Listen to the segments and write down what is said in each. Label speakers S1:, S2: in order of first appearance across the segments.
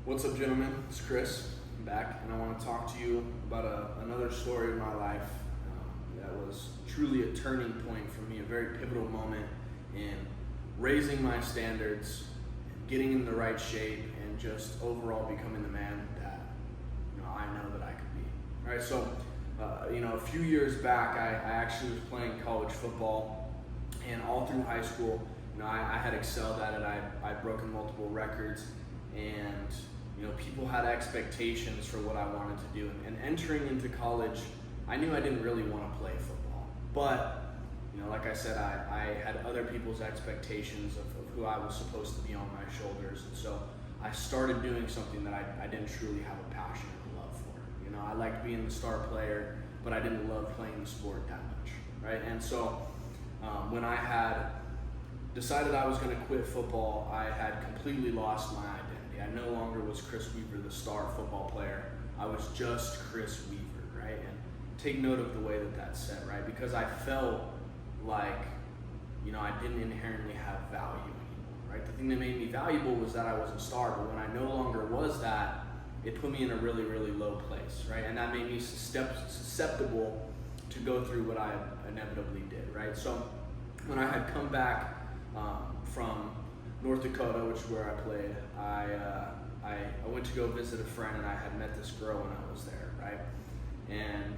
S1: What's up, gentlemen? It's Chris. I'm back, and I want to talk to you about another story of my life that was truly a turning point for me, a very pivotal moment in raising my standards, getting in the right shape, and just overall becoming the man that I know that I could be. All right, so a few years back, I actually was playing college football, and all through high school, I had excelled at it. I'd broken multiple records, and people had expectations for what I wanted to do. And entering into college, I knew I didn't really want to play football. But, like I said, I had other people's expectations of who I was supposed to be on my shoulders. And so I started doing something that I didn't truly have a passion and a love for. I liked being the star player, but I didn't love playing the sport that much, right? And so when I had decided I was going to quit football, I had completely lost my identity. I no longer was Chris Weaver, the star football player. I was just Chris Weaver, right? And take note of the way that that's said, right? Because I felt like, I didn't inherently have value anymore, right? The thing that made me valuable was that I was a star, but when I no longer was that, it put me in a really, really low place, right? And that made me susceptible to go through what I inevitably did, right? So when I had come back from North Dakota, which is where I played, I went to go visit a friend, and I had met this girl when I was there, right? And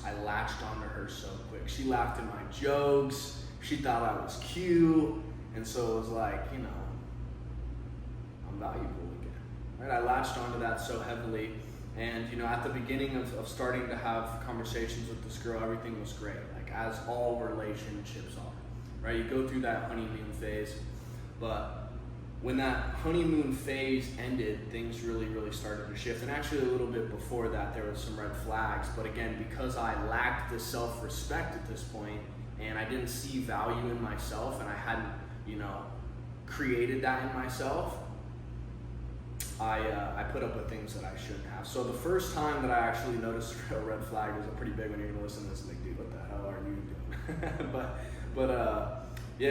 S1: I latched onto her so quick. She laughed at my jokes. She thought I was cute, and so it was like, I'm valuable again, right? I latched onto that so heavily, and at the beginning of starting to have conversations with this girl, everything was great, like as all relationships are, right? You go through that honeymoon phase, but when that honeymoon phase ended, things really, really started to shift. And actually a little bit before that, there was some red flags. But again, because I lacked the self-respect at this point, and I didn't see value in myself, and I hadn't, created that in myself, I put up with things that I shouldn't have. So the first time that I actually noticed a red flag was a pretty big one. You're gonna listen to this and think, dude, what the hell are you doing?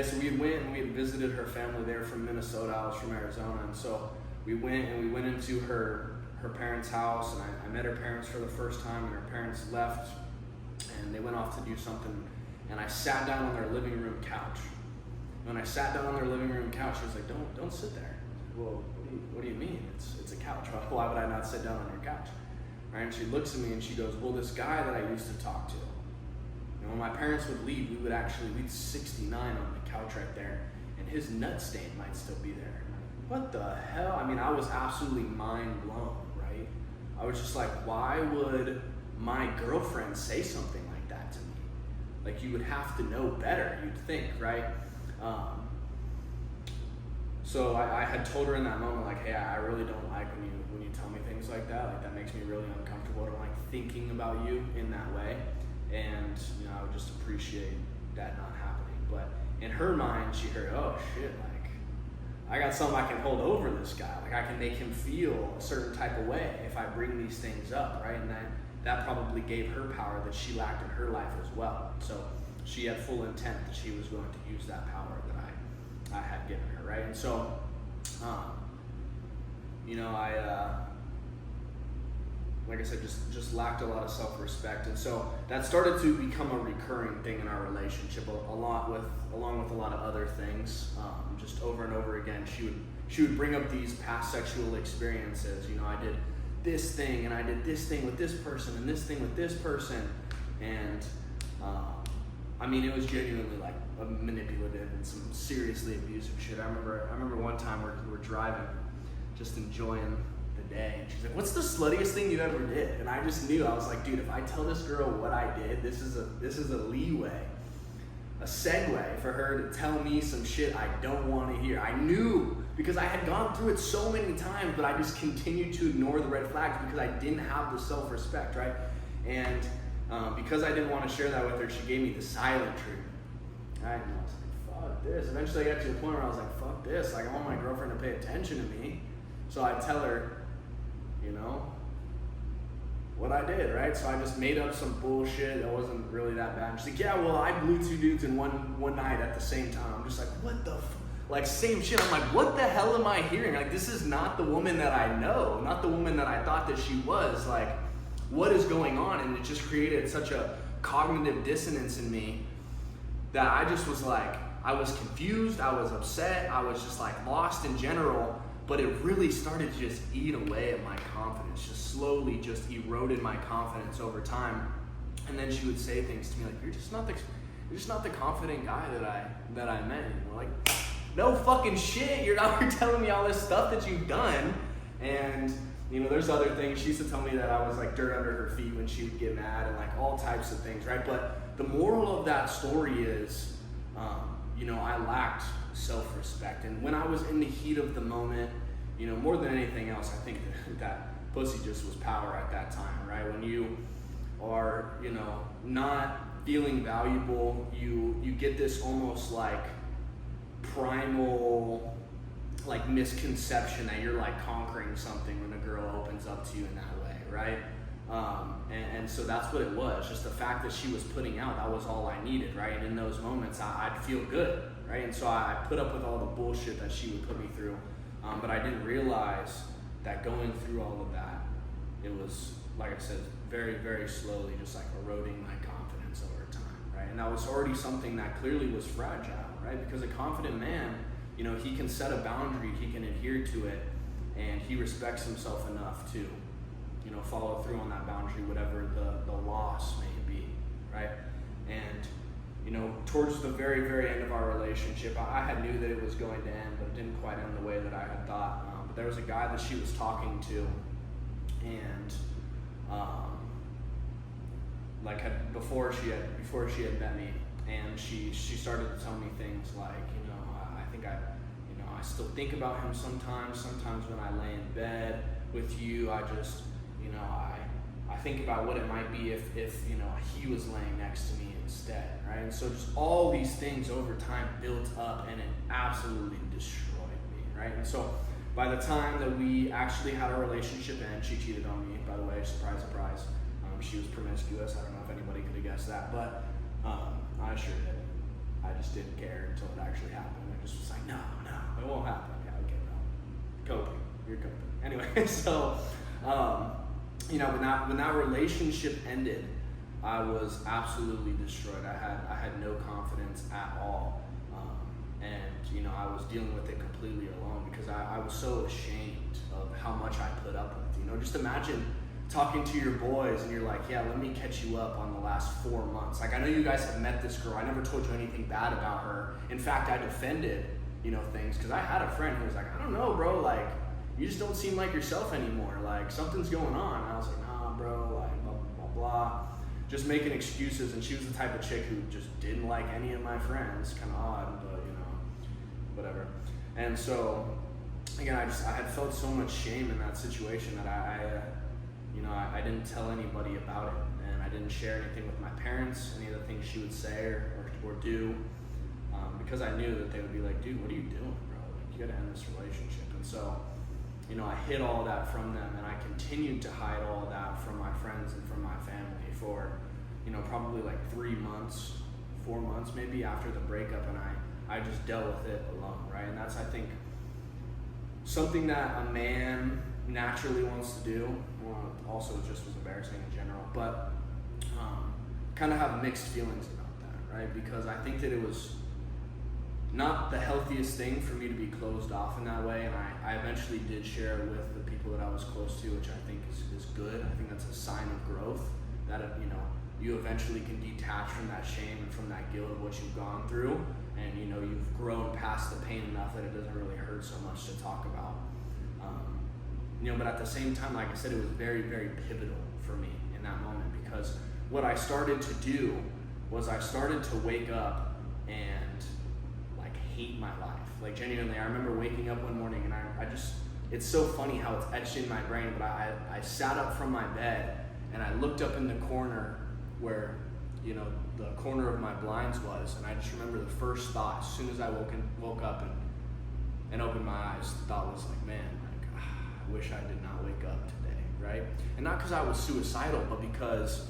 S1: So we went and we had visited her family there from Minnesota. I was from Arizona, and so we went into her parents' house, and I met her parents for the first time, and her parents left, and they went off to do something, and I sat down on their living room couch. When I sat down on their living room couch, she was like, don't sit there. Well, what do you mean? It's a couch. Why would I not sit down on your couch? Right? And she looks at me and she goes, well, this guy that I used to talk to, when my parents would leave, we'd 69 on the couch right there, and his nut stain might still be there. What the hell? I mean, I was absolutely mind blown, right? I was just like, why would my girlfriend say something like that to me? Like, you would have to know better, you'd think, right? So I had told her in that moment, like, hey, I really don't like when you tell me things like that. Like, that makes me really uncomfortable. I don't like thinking about you in that way. And I would just appreciate that not happening. But in her mind, she heard, oh shit, like I got something I can hold over this guy. Like, I can make him feel a certain type of way if I bring these things up, right? And that probably gave her power that she lacked in her life as well. So she had full intent that she was going to use that power that I had given her, right? And so, like I said, just lacked a lot of self-respect, and so that started to become a recurring thing in our relationship, along with a lot of other things. Just over and over again, she would bring up these past sexual experiences. I did this thing, and I did this thing with this person, and this thing with this person, and it was genuinely like a manipulative and some seriously abusive shit. I remember one time we're driving, just enjoying the day, and she's like, what's the sluttiest thing you ever did? And I just knew. I was like, dude, if I tell this girl what I did, this is a leeway, a segue for her to tell me some shit I don't want to hear. I knew, because I had gone through it so many times, but I just continued to ignore the red flags because I didn't have the self-respect, right? And because I didn't want to share that with her, she gave me the silent treatment. Right? And I was like, fuck this. Eventually I got to the point where I was like, fuck this. Like, I want my girlfriend to pay attention to me. So I tell her, what I did, right? So I just made up some bullshit. It wasn't really that bad. She's like, yeah, well, I blew two dudes in one night at the same time. I'm just like, what the Like, same shit. I'm like, what the hell am I hearing? Like, this is not the woman that I know, not the woman that I thought that she was. Like, what is going on? And it just created such a cognitive dissonance in me that I just was like, I was confused, I was upset, I was just like lost in general, but it really started to just eat away at my confidence, just slowly just eroded my confidence over time. And then she would say things to me like, you're just not the confident guy that I met anymore. Like, no fucking shit, you're out here telling me all this stuff that you've done. And you know, there's other things. She used to tell me that I was like dirt under her feet when she would get mad, and like all types of things, right? But the moral of that story is, you know, I lacked self-respect. And when I was in the heat of the moment, you know, more than anything else, I think that pussy just was power at that time, right? When you are, you know, not feeling valuable, you get this almost like primal like misconception that you're like conquering something when a girl opens up to you in that way, right? And so that's what it was. Just the fact that she was putting out, that was all I needed, right? And in those moments, I'd feel good, right? And so I put up with all the bullshit that she would put me through. But I didn't realize that going through all of that, it was, like I said, very, very slowly just like eroding my confidence over time, right? And that was already something that clearly was fragile, right? Because a confident man, you know, he can set a boundary, he can adhere to it, and he respects himself enough to, you know, follow through on that boundary, whatever the loss may be, right? And, you know, towards the very, very end of our relationship, I had knew that it was going to end, but it didn't quite end the way that I had thought. But there was a guy that she was talking to, and before she had met me, and she started to tell me things like, you know, I still think about him sometimes when I lay in bed with you, I just, you know, I think about what it might be if you know, he was laying next to me instead, right? And so just all these things over time built up, and it absolutely destroyed me, right? And so by the time that we actually had a relationship end, she cheated on me, by the way, surprise, surprise. She was promiscuous. I don't know if anybody could have guessed that, but I sure did. I just didn't care until it actually happened. I just was like, no, it won't happen. Yeah, okay, no. Coping. You're coping. Anyway, so, you know, when that relationship ended, I was absolutely destroyed. I had no confidence at all. And, you know, I was dealing with it completely alone because I was so ashamed of how much I put up with. You know, just imagine talking to your boys and you're like, yeah, let me catch you up on the last 4 months. Like, I know you guys have met this girl. I never told you anything bad about her. In fact, I defended, you know, things because I had a friend who was like, I don't know, bro, like, you just don't seem like yourself anymore. Like, something's going on. And I was like, nah, bro, like, blah, blah, blah. Just making excuses. And she was the type of chick who just didn't like any of my friends. Kind of odd, but, you know, whatever. And so, again, I had felt so much shame in that situation that I didn't tell anybody about it, and I didn't share anything with my parents, any of the things she would say or do, because I knew that they would be like, dude, what are you doing, bro? Like, you gotta end this relationship. And so, you know, I hid all that from them, and I continued to hide all of that from my friends and from my family for, you know, probably like 3 months, 4 months maybe after the breakup, and I just dealt with it alone, right? And that's, I think, something that a man naturally wants to do. Well, also it just was embarrassing in general, but kind of have mixed feelings about that, right? Because I think that it was not the healthiest thing for me to be closed off in that way, and I eventually did share it with the people that I was close to, which I think is good. I think that's a sign of growth, that, you know, you eventually can detach from that shame and from that guilt of what you've gone through, and, you know, you've grown past the pain enough that it doesn't really hurt so much to talk about. You know, but at the same time, like I said, it was very, very pivotal for me in that moment, because what I started to do was I started to wake up and like hate my life. Like, genuinely, I remember waking up one morning and I just, it's so funny how it's etched in my brain, but I sat up from my bed and I looked up in the corner where, you know, the corner of my blinds was, and I just remember the first thought as soon as I woke up and opened my eyes, the thought was like, man, I wish I did not wake up today, right? And not because I was suicidal, but because,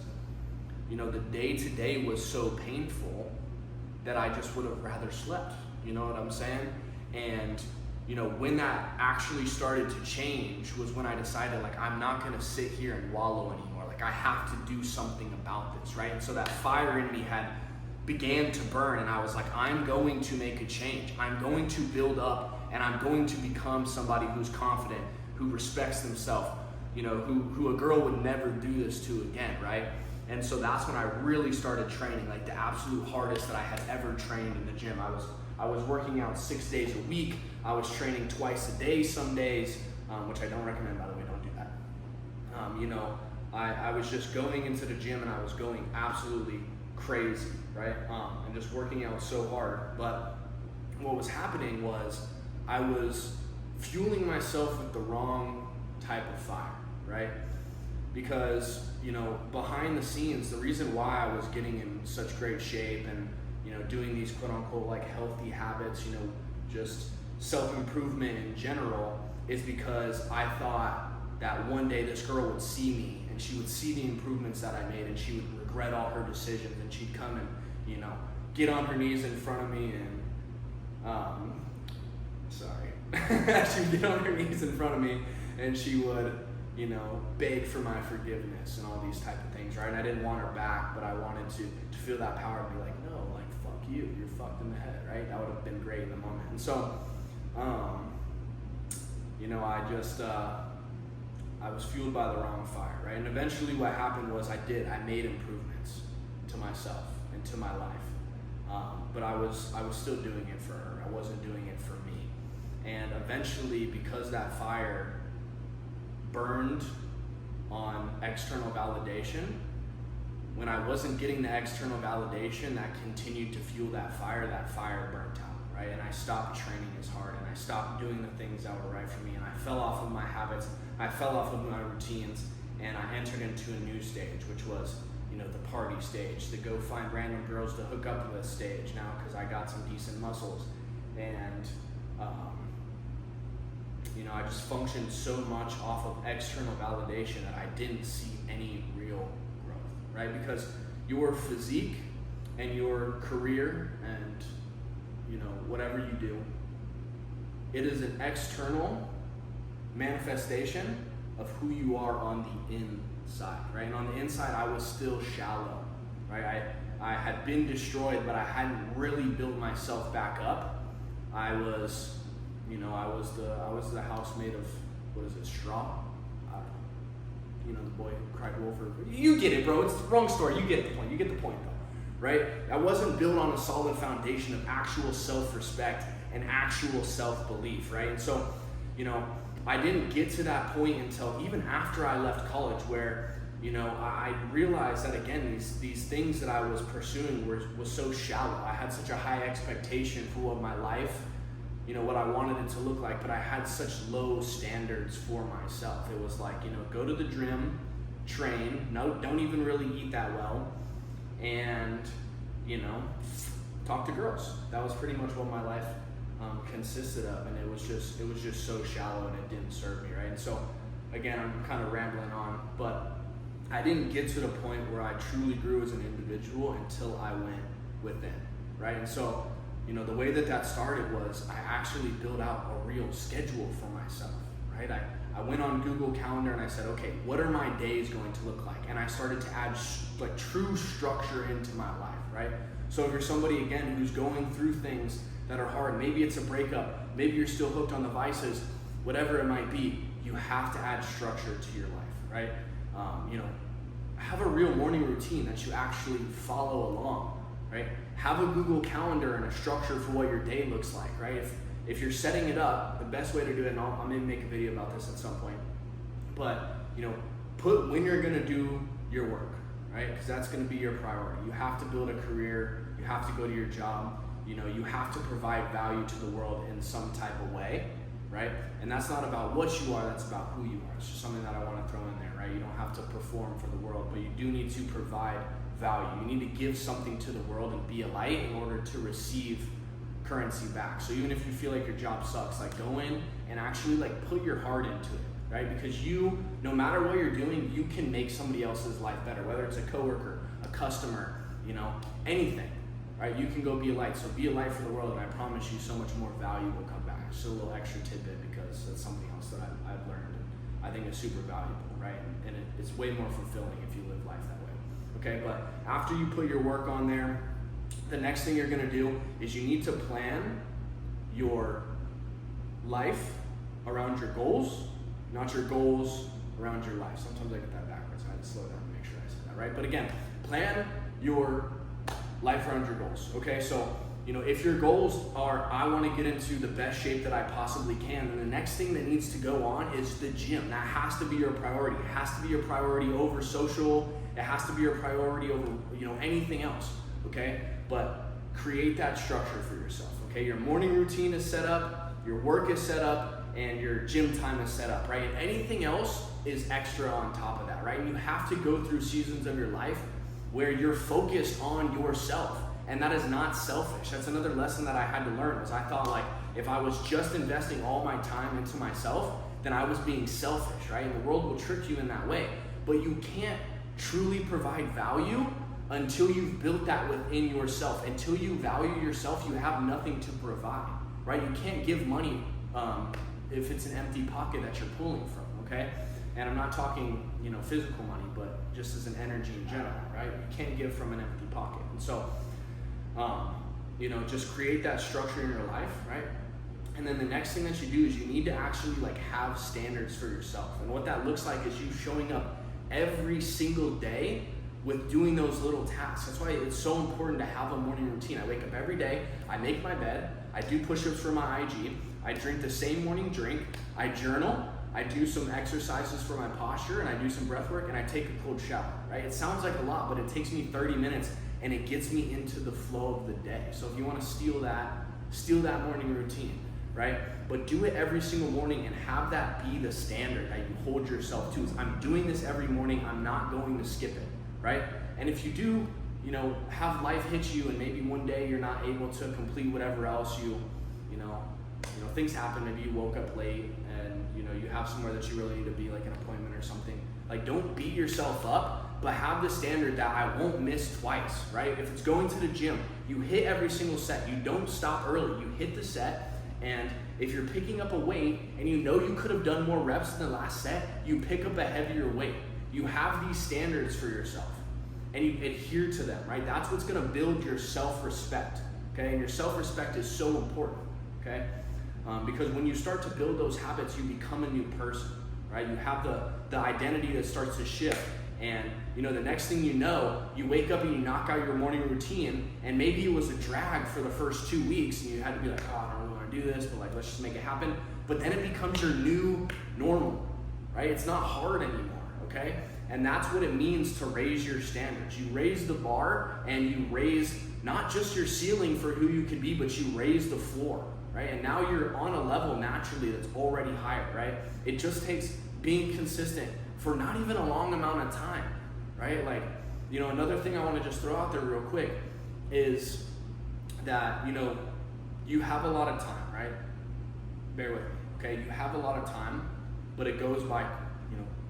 S1: you know, the day-to-day was so painful that I just would have rather slept. You know what I'm saying? And when that actually started to change was when I decided, like, I'm not gonna sit here and wallow anymore. Like, I have to do something about this, right? And so that fire in me began to burn, and I was like, I'm going to make a change. I'm going to build up, and I'm going to become somebody who's confident, who respects themselves, who a girl would never do this to again, right? And so that's when I really started training, like the absolute hardest that I had ever trained in the gym. I was working out 6 days a week. I was training twice a day some days, which I don't recommend, by the way, don't do that. I was just going into the gym and I was going absolutely crazy, right? And just working out so hard. But what was happening was I was fueling myself with the wrong type of fire, right? Because, behind the scenes, the reason why I was getting in such great shape and, doing these quote unquote like healthy habits, just self-improvement in general, is because I thought that one day this girl would see me and she would see the improvements that I made and she would regret all her decisions and she'd come and, get on her knees in front of me and, she'd get on her knees in front of me and she would, beg for my forgiveness and all these type of things, right? And I didn't want her back, but I wanted to feel that power and be like, no, like, fuck you, you're fucked in the head, right? That would have been great in the moment. And so, I was fueled by the wrong fire, right? And eventually what happened was I made improvements to myself and to my life. But I was still doing it for her. I wasn't doing it for me. And eventually, because that fire burned on external validation, when I wasn't getting the external validation that continued to fuel that fire burnt out, right? And I stopped training as hard and I stopped doing the things that were right for me and I fell off of my habits, I fell off of my routines, and I entered into a new stage, which was, the party stage, to go find random girls to hook up with stage now because I got some decent muscles. And, I just functioned so much off of external validation that I didn't see any real growth, right? Because your physique and your career and, whatever you do, it is an external manifestation of who you are on the inside, right? And on the inside, I was still shallow, right? I had been destroyed, but I hadn't really built myself back up. I was the house made of, straw? I don't know. The boy who cried wolf. You get it, bro. It's the wrong story. You get the point, though, right? I wasn't built on a solid foundation of actual self-respect and actual self-belief, right? And so, I didn't get to that point until even after I left college, where, I realized that, again, these things that I was pursuing was so shallow. I had such a high expectation for what my life, what I wanted it to look like, but I had such low standards for myself. It was like, go to the gym, train, don't even really eat that well, and, talk to girls. That was pretty much what my life consisted of, and it was just so shallow and it didn't serve me, right? And so, again, I'm kind of rambling on, but I didn't get to the point where I truly grew as an individual until I went within, right? And so, the way that started was I actually built out a real schedule for myself, right? I went on Google Calendar and I said, okay, what are my days going to look like? And I started to add true structure into my life, right? So if you're somebody, again, who's going through things that are hard, maybe it's a breakup, maybe you're still hooked on the vices, whatever it might be, you have to add structure to your life, right? Have a real morning routine that you actually follow along, right? Have a Google Calendar and a structure for what your day looks like, right? If you're setting it up, the best way to do it, and I'm gonna make a video about this at some point, but put when you're gonna do your work, right? Because that's gonna be your priority. You have to build a career, you have to go to your job, you have to provide value to the world in some type of way, right? And that's not about what you are, that's about who you are. It's just something that I want to throw in there, right? You don't have to perform for the world, but you do need to provide value. You need to give something to the world and be a light in order to receive currency back. So even if you feel like your job sucks, go in and actually put your heart into it, right? Because no matter what you're doing, you can make somebody else's life better, whether it's a coworker, a customer, anything, right? You can go be a light. So be a light for the world, and I promise you so much more value will come Just a little extra tidbit because that's something else that I've learned and I think is super valuable, right? And it's way more fulfilling if you live life that way. Okay, but after you put your work on there, the next thing you're gonna do is you need to plan your life around your goals, not your goals around your life. Sometimes I get that backwards. I had to slow down and make sure I said that right. But again, plan your life around your goals. Okay, so if your goals are, I want to get into the best shape that I possibly can, then the next thing that needs to go on is the gym. That has to be your priority. It has to be your priority over social. It has to be your priority over anything else. Okay, but create that structure for yourself. Okay, your morning routine is set up, your work is set up, and your gym time is set up, right? And anything else is extra on top of that, right? And you have to go through seasons of your life where you're focused on yourself. And that is not selfish. That's another lesson that I had to learn, was I thought like if I was just investing all my time into myself, then I was being selfish, right? And the world will trick you in that way. But you can't truly provide value until you've built that within yourself. Until you value yourself, you have nothing to provide, right? You can't give money if it's an empty pocket that you're pulling from, okay? And I'm not talking, physical money, but just as an energy in general, right? You can't give from an empty pocket. And so, just create that structure in your life, right? And then the next thing that you do is you need to actually have standards for yourself. And what that looks like is you showing up every single day with doing those little tasks. That's why it's so important to have a morning routine. I wake up every day, I make my bed, I do push-ups for my IG, I drink the same morning drink, I journal, I do some exercises for my posture, and I do some breath work, and I take a cold shower, right? It sounds like a lot, but it takes me 30 minutes, and it gets me into the flow of the day. So if you want to steal that morning routine, right? But do it every single morning and have that be the standard that you hold yourself to. I'm doing this every morning, I'm not going to skip it, right? And if you do, have life hit you and maybe one day you're not able to complete whatever else things happen. Maybe you woke up late and you have somewhere that you really need to be, like an appointment or something. Don't beat yourself up, but have the standard that I won't miss twice, right? If it's going to the gym, you hit every single set. You don't stop early. You hit the set, and if you're picking up a weight and you could have done more reps in the last set, you pick up a heavier weight. You have these standards for yourself, and you adhere to them, right? That's what's gonna build your self-respect, okay? And your self-respect is so important, okay? Because when you start to build those habits, you become a new person, right? You have the identity that starts to shift. And the next thing you wake up and you knock out your morning routine, and maybe it was a drag for the first 2 weeks and you had to be like, oh, I don't really want to do this, but let's just make it happen. But then it becomes your new normal, right? It's not hard anymore, okay? And that's what it means to raise your standards. You raise the bar, and you raise not just your ceiling for who you can be, but you raise the floor, right? And now you're on a level naturally that's already higher, right? It just takes being consistent for not even a long amount of time, right? Another thing I want to just throw out there real quick is that, you have a lot of time, right? Bear with me, okay? You have a lot of time, but it goes by,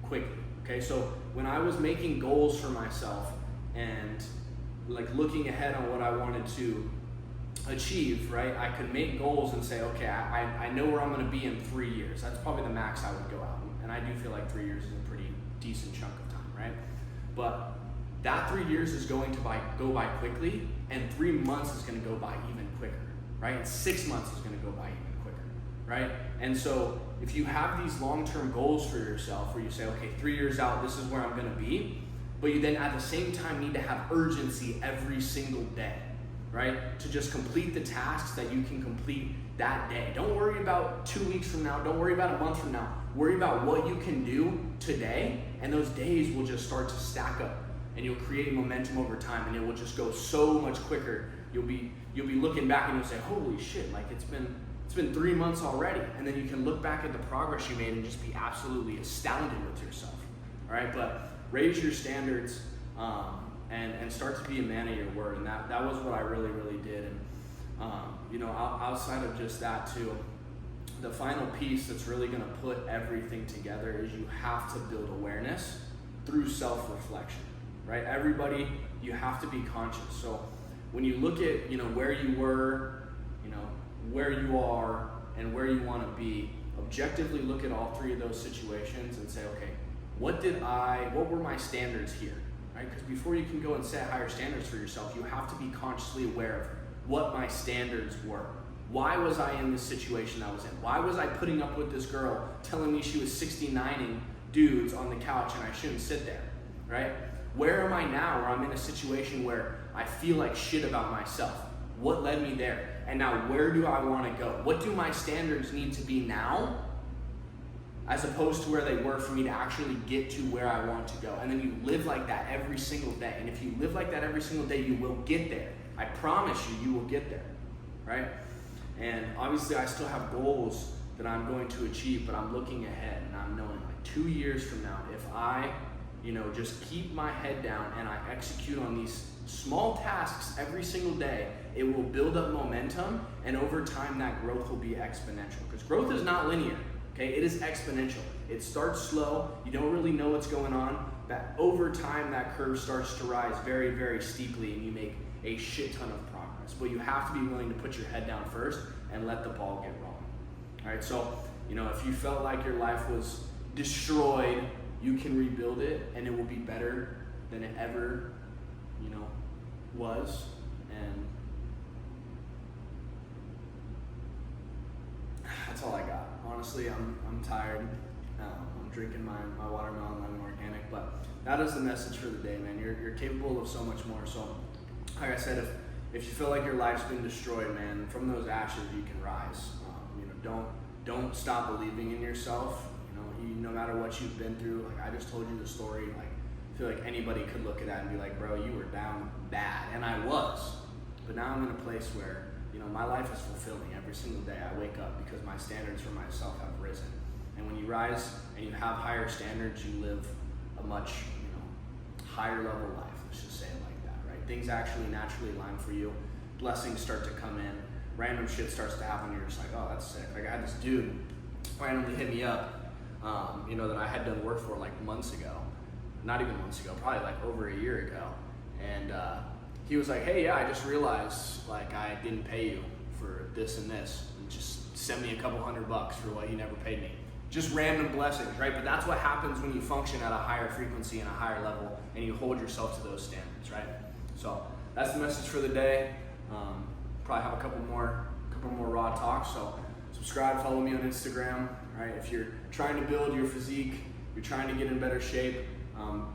S1: quickly, okay? So when I was making goals for myself and looking ahead on what I wanted to achieve, right? I could make goals and say, okay, I know where I'm going to be in 3 years. That's probably the max I would go out. And I do feel like 3 years is a pretty decent chunk of time, right? But that 3 years is going to go by quickly, and 3 months is going to go by even quicker, right? And 6 months is going to go by even quicker, right? And so if you have these long-term goals for yourself where you say, okay, 3 years out, this is where I'm going to be, but you then at the same time need to have urgency every single day, right? To just complete the tasks that you can complete that day. Don't worry about 2 weeks from now. Don't worry about a month from now. Worry about what you can do today, and those days will just start to stack up, and you'll create momentum over time, and it will just go so much quicker. You'll be looking back and you'll say, holy shit, it's been 3 months already. And then you can look back at the progress you made and just be absolutely astounded with yourself. All right, but raise your standards and start to be a man of your word. And that was what I really, really did. And outside of just that too, the final piece that's really going to put everything together is you have to build awareness through self-reflection, right? Everybody, you have to be conscious. So when you look at, where you were, where you are, and where you want to be, objectively look at all three of those situations and say, okay, what were my standards here, right? Because before you can go and set higher standards for yourself, you have to be consciously aware of what my standards were. Why was I in this situation I was in? Why was I putting up with this girl telling me she was 69ing dudes on the couch and I shouldn't sit there, right? Where am I now where I'm in a situation where I feel like shit about myself? What led me there? And now where do I want to go? What do my standards need to be now as opposed to where they were for me to actually get to where I want to go? And then you live like that every single day. And if you live like that every single day, you will get there. I promise you, you will get there, right? And obviously I still have goals that I'm going to achieve, but I'm looking ahead and I'm knowing like 2 years from now, if I, just keep my head down and I execute on these small tasks every single day, it will build up momentum, and over time that growth will be exponential. Because growth is not linear, okay? It is exponential. It starts slow, you don't really know what's going on, but over time that curve starts to rise very, very steeply and you make a shit ton of progress. But you have to be willing to put your head down first and let the ball get rolling. All right, so, if you felt like your life was destroyed, you can rebuild it and it will be better than it ever, was. And that's all I got. Honestly, I'm tired. I'm drinking my watermelon lemon organic, but that is the message for the day, man. You're capable of so much more. So, like I said, if you feel like your life's been destroyed, man, from those ashes you can rise. Don't stop believing in yourself. No matter what you've been through. Like I just told you the story. Like I feel like anybody could look at that and be like, bro, you were down bad, and I was. But now I'm in a place where my life is fulfilling. Every single day I wake up because my standards for myself have risen. And when you rise and you have higher standards, you live a much higher level life. Let's just say it like that, right? Things actually naturally align for you. Blessings start to come in. Random shit starts to happen. You're just like, oh, that's sick. Like I had this dude randomly hit me up, that I had done work for like months ago. Not even months ago, probably like over a year ago. And he was like, hey, yeah, I just realized like I didn't pay you for this and this. And just send me a couple $100 for what he never paid me. Just random blessings, right? But that's what happens when you function at a higher frequency and a higher level and you hold yourself to those standards, right? So that's the message for the day. Probably have a couple more raw talks. So subscribe, follow me on Instagram, right? If you're trying to build your physique, you're trying to get in better shape,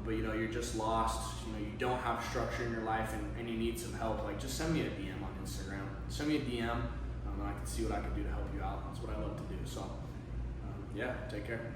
S1: but you're just lost, you don't have structure in your life and you need some help, like just send me a DM on Instagram. Send me a DM and I can see what I can do to help you out. That's what I love to do. So yeah, take care.